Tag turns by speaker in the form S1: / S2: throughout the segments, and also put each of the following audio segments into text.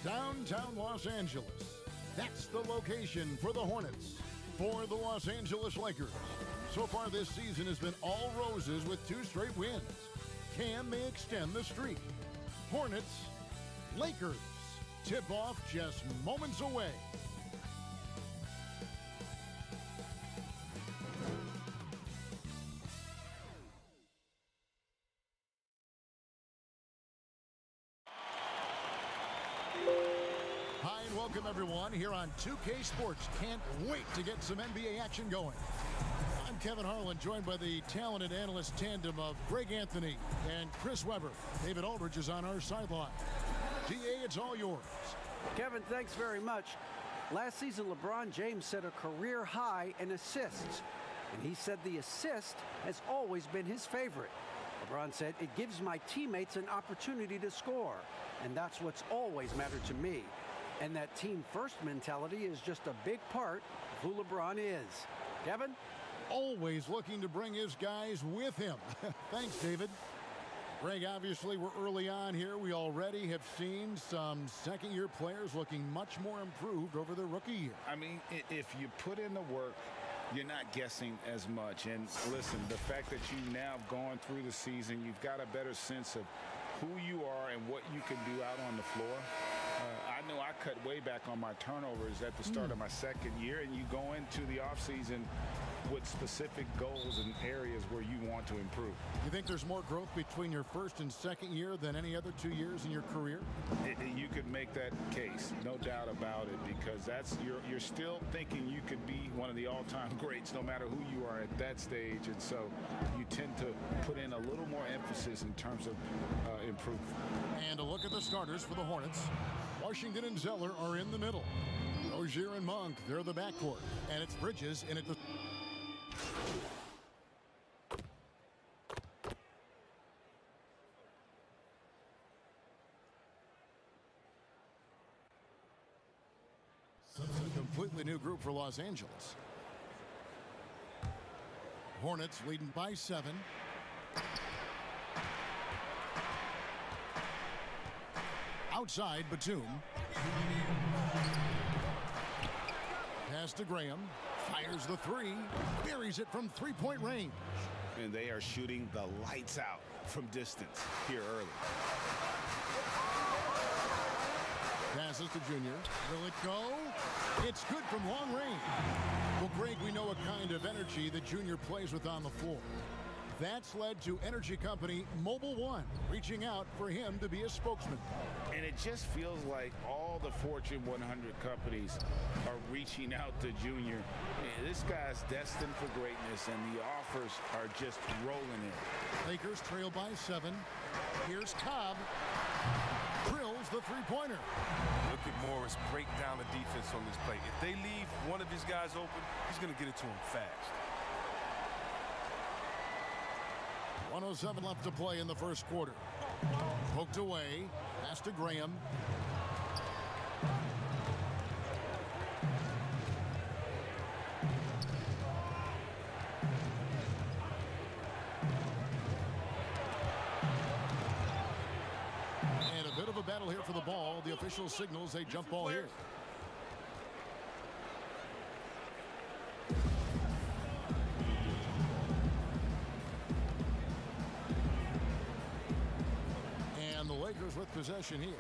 S1: Downtown Los Angeles. That's the location for the Hornets, for the Los Angeles Lakers. So far this season has been all roses with 2 straight wins. Can they extend the streak? Hornets, Lakers. Tip-off just moments away. Hi and welcome everyone here on 2K Sports. Can't wait to get some NBA action going. I'm Kevin Harlan, joined by the talented analyst tandem of Greg Anthony and Chris Webber. David Aldridge is on our sideline. DA, it's all yours.
S2: Kevin, thanks very much. Last season, LeBron James set a career high in assists, and he said the assist has always been his favorite. LeBron said, "It gives my teammates an opportunity to score, and that's what's always mattered to me." And that team-first mentality is just a big part of who LeBron is. Kevin?
S1: Always looking to bring his guys with him. Thanks, David. Greg, obviously we're early on here. We already have seen some second-year players looking much more improved over their rookie year.
S3: I mean, if you put in the work, you're not guessing as much. And listen, the fact that you now have gone through the season, you've got a better sense of who you are and what you can do out on the floor. I know I cut way back on my turnovers at the start of my second year, and you go into the offseason with specific goals and areas where you want to improve.
S1: You think there's more growth between your first and second year than any other 2 years in your career?
S3: You could make that case, no doubt about it, because that's you're still thinking you could be one of the all-time greats no matter who you are at that stage, and so you tend to put in a little more emphasis in terms of improvement.
S1: And a look at the starters for the Hornets. Washington and Zeller are in the middle. Rozier and Monk, they're the backcourt. And it's Bridges in at the... A completely new group for Los Angeles. Hornets leading by 7. Outside, Batum. Pass to Graham. Fires the 3. Buries it from 3-point range.
S3: And they are shooting the lights out from distance here early.
S1: Passes to Junior. Will it go? It's good from long range. Well, Greg, we know what kind of energy that Junior plays with on the floor. That's led to energy company Mobile One reaching out for him to be a spokesman.
S3: And it just feels like all the Fortune 100 companies are reaching out to Junior. This guy's destined for greatness, and the offers are just rolling in.
S1: Lakers trail by 7. Here's Cobb. Drills the 3-pointer.
S4: Look at Morris break down the defense on this play. If they leave one of his guys open, he's going to get it to him fast.
S1: 1:07 left to play in the first quarter. Poked away. Pass to Graham. And a bit of a battle here for the ball. The official signals a jump ball here. And the Lakers with possession here.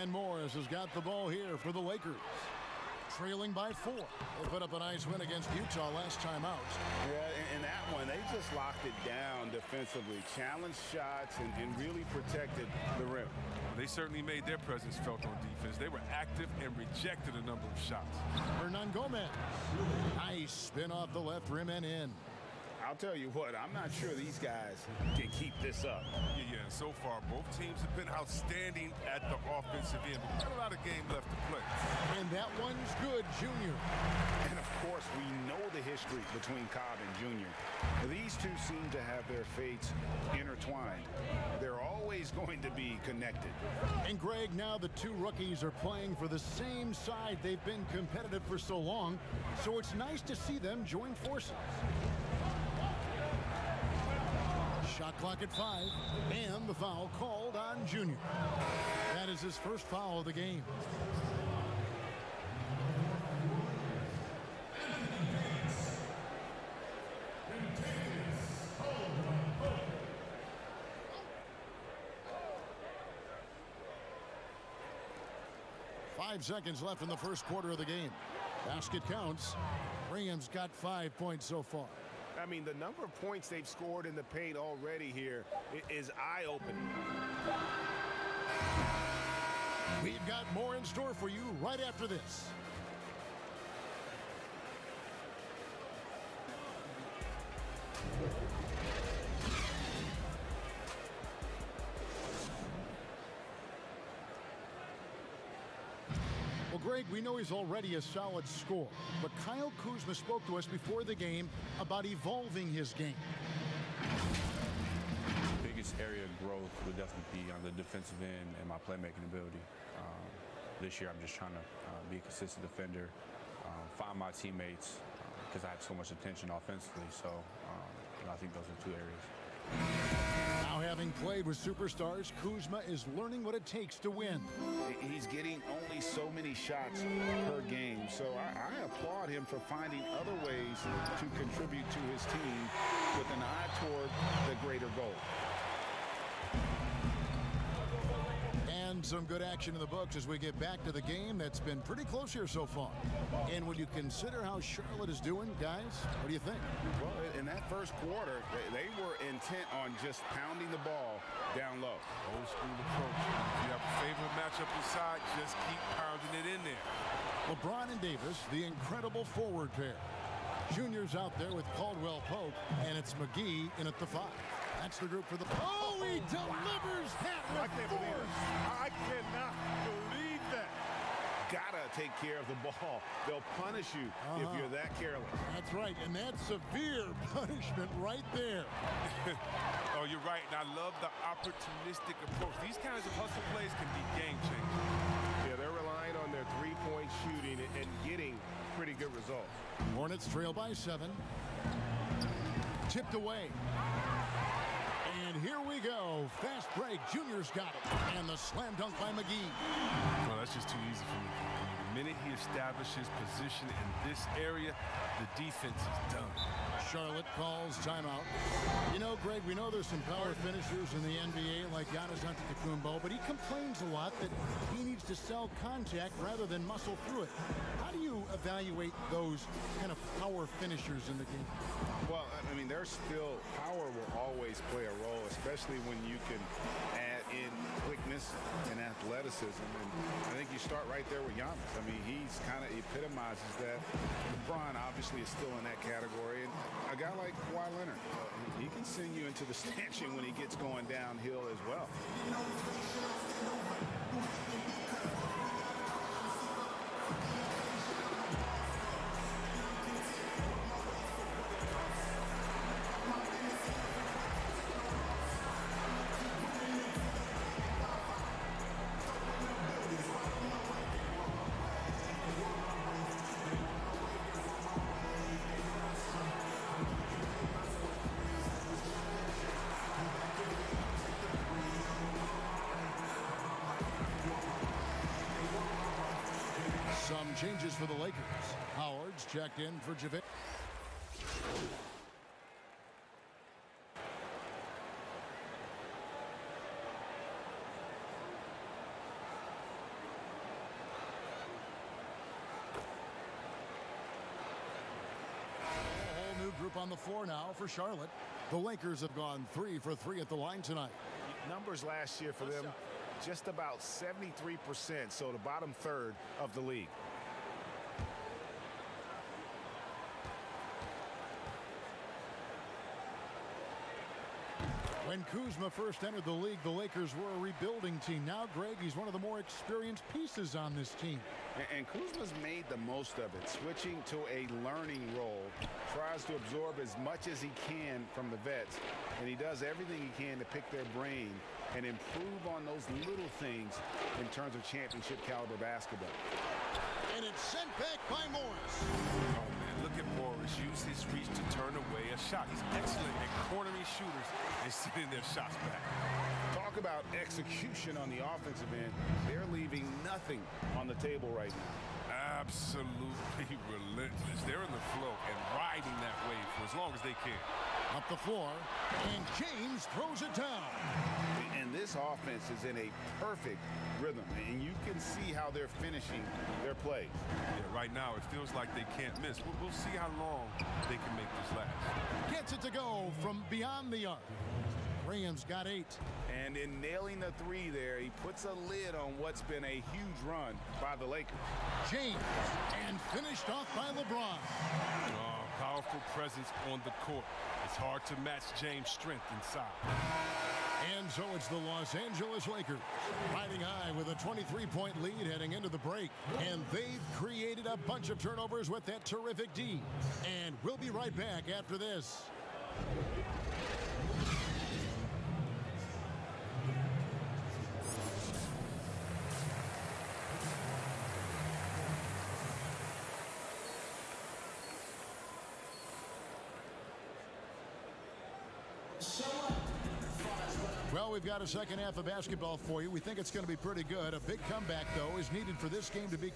S1: And Morris has got the ball here for the Lakers. Trailing by 4. They put up a nice win against Utah last time out.
S3: Yeah, in that one, they just locked it down defensively, challenged shots, and really protected the rim.
S4: They certainly made their presence felt on defense. They were active and rejected a number of shots.
S1: Hernan Gomez. Nice spin off the left rim and in.
S3: I'll tell you what, I'm not sure these guys can keep this up.
S4: Yeah, so far both teams have been outstanding at the offensive end. But got a lot of game left to play.
S1: And that one's good, Junior.
S3: And of course, we know the history between Cobb and Junior. These two seem to have their fates intertwined. They're always going to be connected.
S1: And Greg, now the two rookies are playing for the same side. They've been competitive for so long, so it's nice to see them join forces. Shot clock at 5, and the foul called on Junior. That is his first foul of the game. Five seconds left in the first quarter of the game. Basket counts. Graham's got 5 points so far.
S5: I mean, the number of points they've scored in the paint already here is eye-opening.
S1: We've got more in store for you right after this. Well, Greg, we know he's already a solid scorer, but Kyle Kuzma spoke to us before the game about evolving his game.
S6: Biggest area of growth would definitely be on the defensive end and my playmaking ability. This year, I'm just trying to be a consistent defender, find my teammates, because I have so much attention offensively. So I think those are two areas.
S1: Now, having played with superstars, Kuzma is learning what it takes to win.
S3: He's getting only so many shots per game, so I applaud him for finding other ways to contribute to his team with an eye toward the greater goal.
S1: And some good action in the books as we get back to the game that's been pretty close here so far. And when you consider how Charlotte is doing, guys, what do you think?
S3: Well, in that first quarter, they were intent on just pounding the ball down low.
S4: Old school approach. If you have a favorable matchup inside, just keep pounding it in there.
S1: LeBron and Davis, the incredible forward pair. Junior's out there with Caldwell Pope, and it's McGee in at the 5. That's the group for the... Oh, he delivers that with force!
S5: I cannot believe that.
S3: Gotta take care of the ball. They'll punish you if you're that careless.
S1: That's right, and that's severe punishment right there.
S4: Oh, you're right, and I love the opportunistic approach. These kinds of hustle plays can be game-changing.
S5: Yeah, they're relying on their three-point shooting and getting pretty good results.
S1: Hornets trail by 7. Tipped away. And here we go. Fast break. Junior's got it. And the slam dunk by McGee.
S4: Well, that's just too easy for me. The minute he establishes position in this area, the defense is done.
S1: Charlotte calls timeout. You know, Greg, we know there's some power finishers in the NBA like Giannis Antetokounmpo, but he complains a lot that he needs to sell contact rather than muscle through it. How do you evaluate those kind of power finishers in the game?
S3: Well, I mean, there's still power will always play a role, especially when you can add in quickness and athleticism. And I think you start right there with Giannis. I mean, he's kind of epitomizes that. LeBron obviously is still in that category. And a guy like Kawhi Leonard, he can send you into the stanchion when he gets going downhill as well.
S1: Some changes for the Lakers. Howard's checked in for Javale. A whole new group on the floor now for Charlotte. The Lakers have gone 3 for 3 at the line tonight.
S5: Numbers last year for them, just about 73%, so the bottom third of the league.
S1: When Kuzma first entered the league, the Lakers were a rebuilding team. Now, Greg, he's one of the more experienced pieces on this team.
S3: And Kuzma's made the most of it, switching to a learning role, tries to absorb as much as he can from the vets, and he does everything he can to pick their brain and improve on those little things in terms of championship caliber basketball.
S1: And it's sent back by Morris.
S4: Oh, man, look at Morris use his reach to turn away a shot. He's excellent at cornering shooters and sending their shots back.
S3: Talk about execution on the offensive end. They're leaving nothing on the table right now.
S4: Absolutely relentless. They're in the flow and riding that wave for as long as they can.
S1: Up the floor, and James throws it down.
S3: And this offense is in a perfect rhythm, and you can see how they're finishing their play.
S4: Yeah, right now it feels like they can't miss. We'll see how long they can make this last.
S1: Gets it to go from beyond the arc. Graham's got 8.
S3: And in nailing the 3 there, he puts a lid on what's been a huge run by the Lakers.
S1: James, and finished off by LeBron.
S4: Oh, powerful presence on the court. It's hard to match James' strength inside.
S1: And so it's the Los Angeles Lakers riding high with a 23-point lead heading into the break. And they've created a bunch of turnovers with that terrific D. And we'll be right back after this. Well, we've got a second half of basketball for you. We think it's going to be pretty good. A big comeback, though, is needed for this game to be...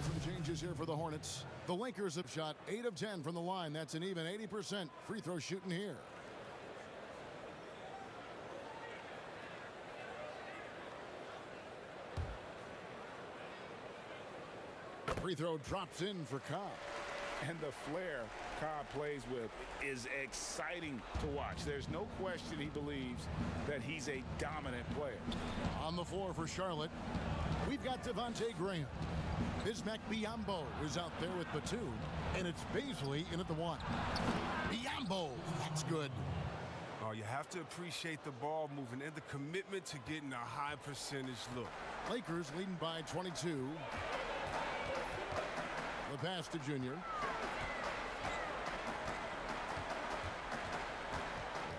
S1: Some changes here for the Hornets. The Lakers have shot 8 of 10 from the line. That's an even 80% free throw shooting here. Free throw drops in for Cobb.
S3: And the flair Cobb plays with is exciting to watch. There's no question he believes that he's a dominant player.
S1: On the floor for Charlotte, we've got Devontae Graham. Bismack Biyombo is out there with Batum, and it's Baisley in at the 1. Biyombo, that's good.
S4: Oh, you have to appreciate the ball moving and the commitment to getting a high percentage look.
S1: Lakers leading by 22. The pass to Junior.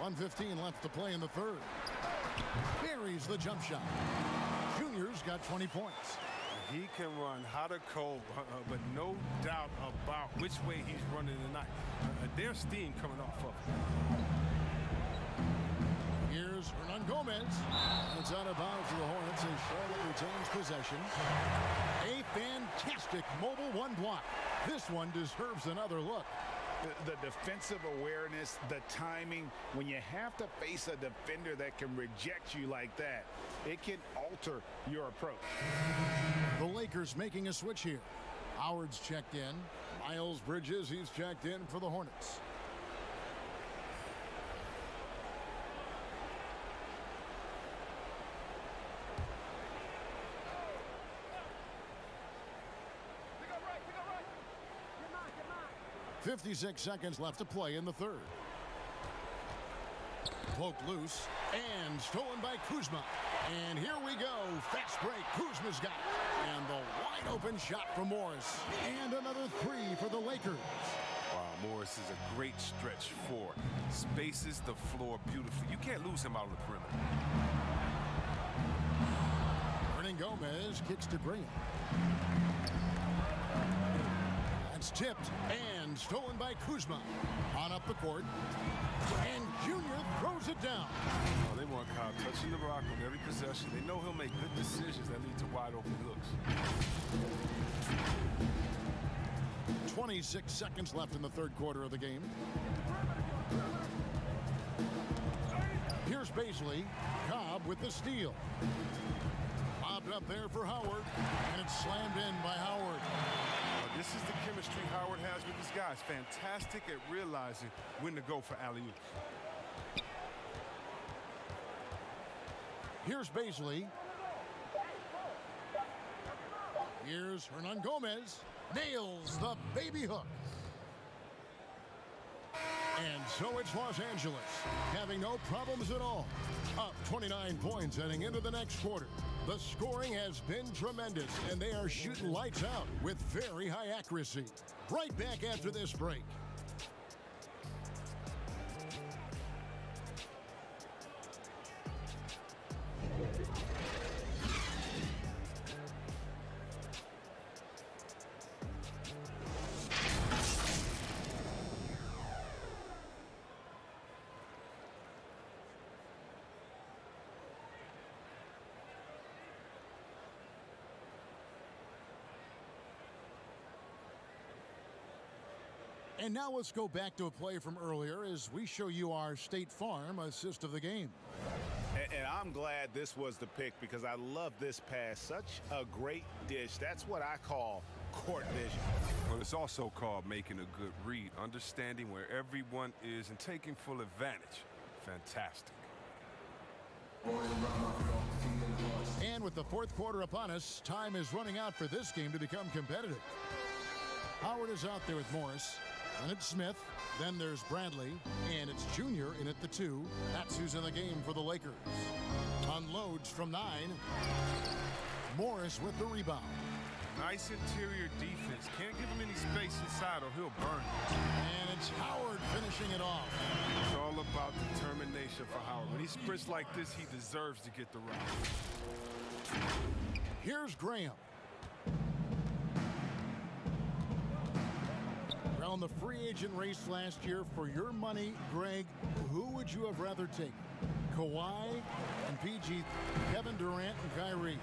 S1: 1:15 left to play in the third. Buries the jump shot. Junior's got 20 points.
S4: He can run hot or cold, but no doubt about which way he's running tonight. There's steam coming off of him.
S1: Here's Hernan Gomez. It's out of bounds for the Hornets, and Charlotte retains possession. A fantastic mobile 1 block. This one deserves another look.
S3: The defensive awareness, the timing, when you have to face a defender that can reject you like that, it can alter your approach.
S1: The Lakers making a switch here. Howard's checked in. Miles Bridges, he's checked in for the Hornets.
S7: Pick up right. Get mine.
S1: 56 seconds left to play in the third. Poked loose and stolen by Kuzma. And here we go. Fast break. Kuzma's got it. And the wide open shot from Morris. And another 3 for the Lakers.
S4: Wow, Morris is a great stretch 4. Spaces the floor beautifully. You can't lose him out on the perimeter.
S1: Hernan Gomez kicks to Graham. That's tipped and stolen by Kuzma. On up the court. And Junior throws it down.
S4: Oh, they want Cobb touching the rock on every possession. They know he'll make good decisions that lead to wide open looks.
S1: 26 seconds left in the third quarter of the game. Here's Baisley. Cobb with the steal. Bobbed up there for Howard. And it's slammed in by Howard.
S4: This is the chemistry Howard has with his guys. Fantastic at realizing when to go for alley-oops.
S1: Here's Baisley. Here's Hernan Gomez. Nails the baby hook. And so it's Los Angeles, having no problems at all. Up 29 points heading into the next quarter. The scoring has been tremendous, and they are shooting lights out with very high accuracy. Right back after this break. And now let's go back to a play from earlier as we show you our State Farm assist of the game.
S5: And I'm glad this was the pick because I love this pass. Such a great dish. That's what I call court vision.
S4: Well, it's also called making a good read, understanding where everyone is and taking full advantage. Fantastic.
S1: And with the fourth quarter upon us, time is running out for this game to become competitive. Howard is out there with Morris. And it's Smith. Then there's Bradley. And it's Junior in at the 2. That's who's in the game for the Lakers. Unloads from 9. Morris with the rebound.
S4: Nice interior defense. Can't give him any space inside or he'll burn.
S1: And it's Howard finishing it off.
S4: It's all about determination for Howard. When he sprints like this, he deserves to get the round.
S1: Here's Graham. On the free agent race last year, for your money, Greg, who would you have rather taken? Kawhi and PG, Kevin Durant and Kyrie.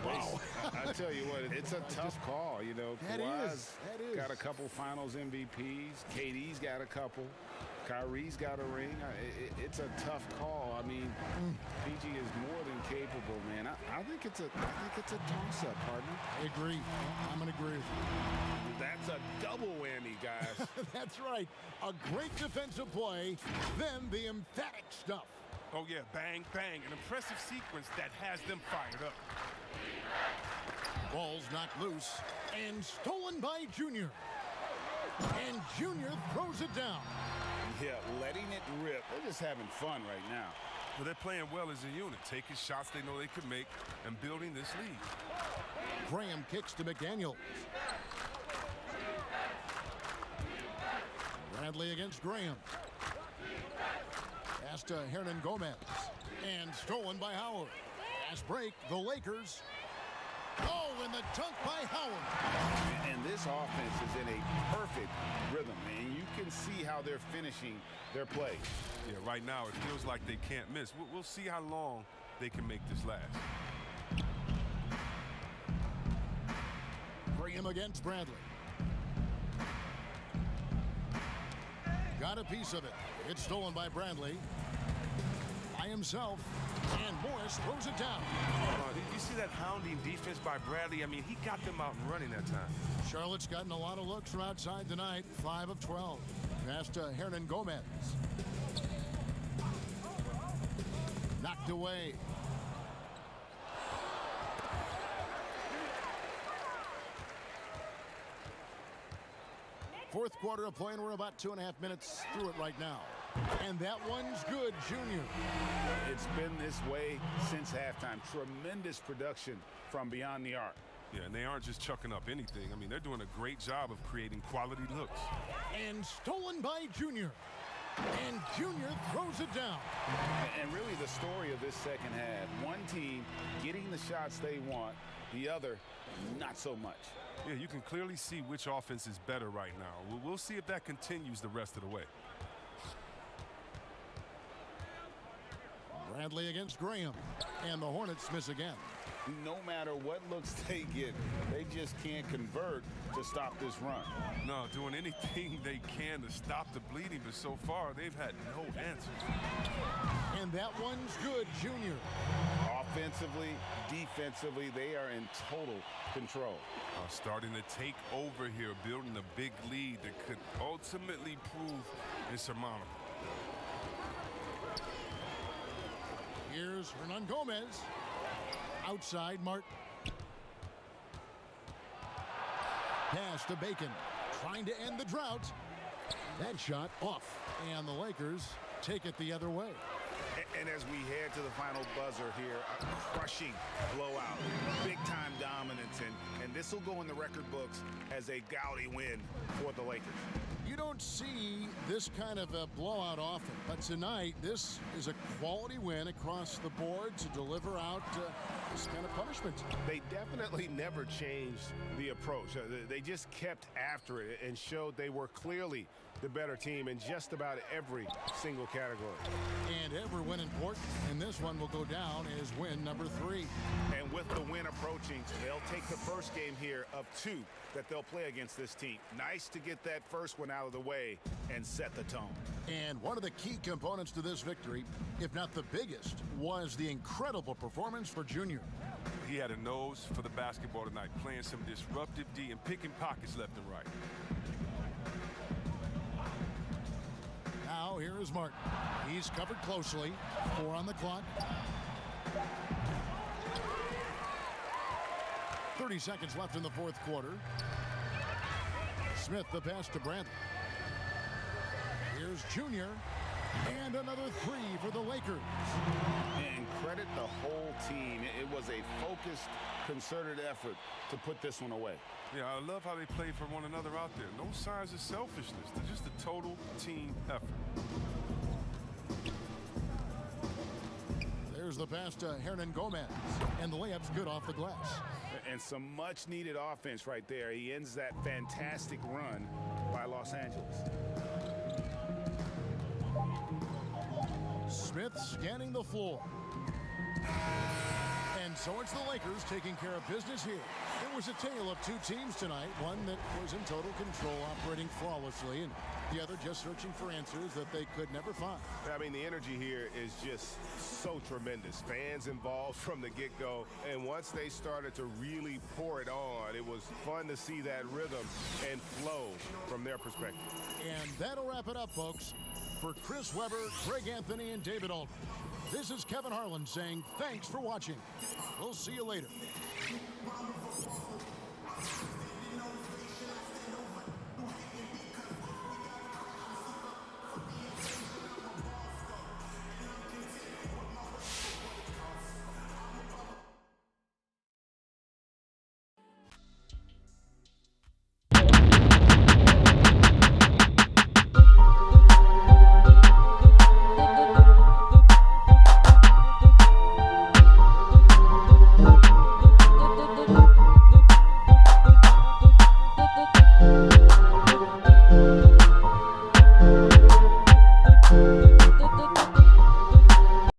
S3: Wow. I tell you what, it's a tough call. You know, Kawhi's got a couple finals MVPs. KD's got a couple. Kyrie's got a ring. It's a tough call. I mean, PG is more than capable, man. I think it's a toss-up, partner.
S1: I agree. I'm going to agree with you.
S5: That's a double whammy, guys.
S1: That's right. A great defensive play, then the emphatic stuff.
S4: Oh, yeah, bang, bang. An impressive sequence that has them fired up.
S1: Ball's knocked loose and stolen by Junior. And Junior throws it down.
S3: Yeah, letting it rip. They're just having fun right now.
S4: Well, they're playing well as a unit, taking shots they know they could make and building this lead.
S1: Graham kicks to McDaniel. Bradley against Graham. Pass to Hernan Gomez. And stolen by Howard. Fast break, the Lakers. Oh, and the dunk by Howard.
S3: And this offense is in a perfect rhythm, man. You can see how they're finishing their play.
S4: Yeah, right now it feels like they can't miss. We'll see how long they can make this last.
S1: Graham against Bradley. Got a piece of it. It's stolen by Bradley. By himself. And Morris throws it down.
S4: You see that hounding defense by Bradley? I mean, he got them out and running that time.
S1: Charlotte's gotten a lot of looks from outside tonight. 5 of 12. Pass to Hernan Gomez. Knocked away. Fourth quarter of play, and we're about 2.5 minutes through it right now. And that one's good, Junior.
S3: It's been this way since halftime. Tremendous production from beyond the arc.
S4: Yeah, and they aren't just chucking up anything. I mean, they're doing a great job of creating quality looks.
S1: And stolen by Junior. And Junior throws it down.
S3: And really the story of this second half, one team getting the shots they want, the other not so much.
S4: Yeah, you can clearly see which offense is better right now. We'll see if that continues the rest of the way.
S1: Bradley against Graham. And the Hornets miss again.
S3: No matter what looks they get, they just can't convert to stop this run.
S4: No, doing anything they can to stop the bleeding, but so far they've had no answers.
S1: And that one's good, Junior.
S3: Offensively, defensively, they are in total control.
S4: Starting to take over here, building a big lead that could ultimately prove insurmountable.
S1: Here's Hernan Gomez. Outside, Martin. Pass to Bacon. Trying to end the drought. That shot off. And the Lakers take it the other way.
S5: And as we head to the final buzzer here, a crushing blowout, big-time dominance, and this will go in the record books as a gaudy win for the Lakers.
S1: You don't see this kind of a blowout often, but tonight this is a quality win across the board to deliver out this kind of punishment.
S5: They definitely never changed the approach. They just kept after it and showed they were clearly the better team in just about every single category.
S1: And every win important, and this one will go down as win number 3.
S5: And with the win approaching, they'll take the first game here of 2 that they'll play against this team. Nice to get that first one out of the way and set the tone.
S1: And one of the key components to this victory, if not the biggest, was the incredible performance for Junior.
S4: He had a nose for the basketball tonight, playing some disruptive D and picking pockets left and right.
S1: Now here is Martin. He's covered closely. 4 on the clock. 30 seconds left in the fourth quarter. Smith the pass to Bradley. Here's Junior. And another 3 for the Lakers.
S5: And credit the whole team. It was a focused, concerted effort to put this one away.
S4: Yeah, I love how they play for one another out there. No signs of selfishness. They're just a total team effort.
S1: There's the pass to Hernan Gomez. And the layup's good off the glass.
S5: And some much-needed offense right there. He ends that fantastic run by Los Angeles.
S1: Smith scanning the floor. And so it's the Lakers taking care of business here. It was a tale of 2 teams tonight, one that was in total control, operating flawlessly, and the other just searching for answers that they could never find.
S5: I mean, the energy here is just so tremendous. Fans involved from the get-go, and once they started to really pour it on, it was fun to see that rhythm and flow from their perspective.
S1: And that'll wrap it up, folks. For Chris Webber, Greg Anthony, and David Aldridge, this is Kevin Harlan saying thanks for watching. We'll see you later.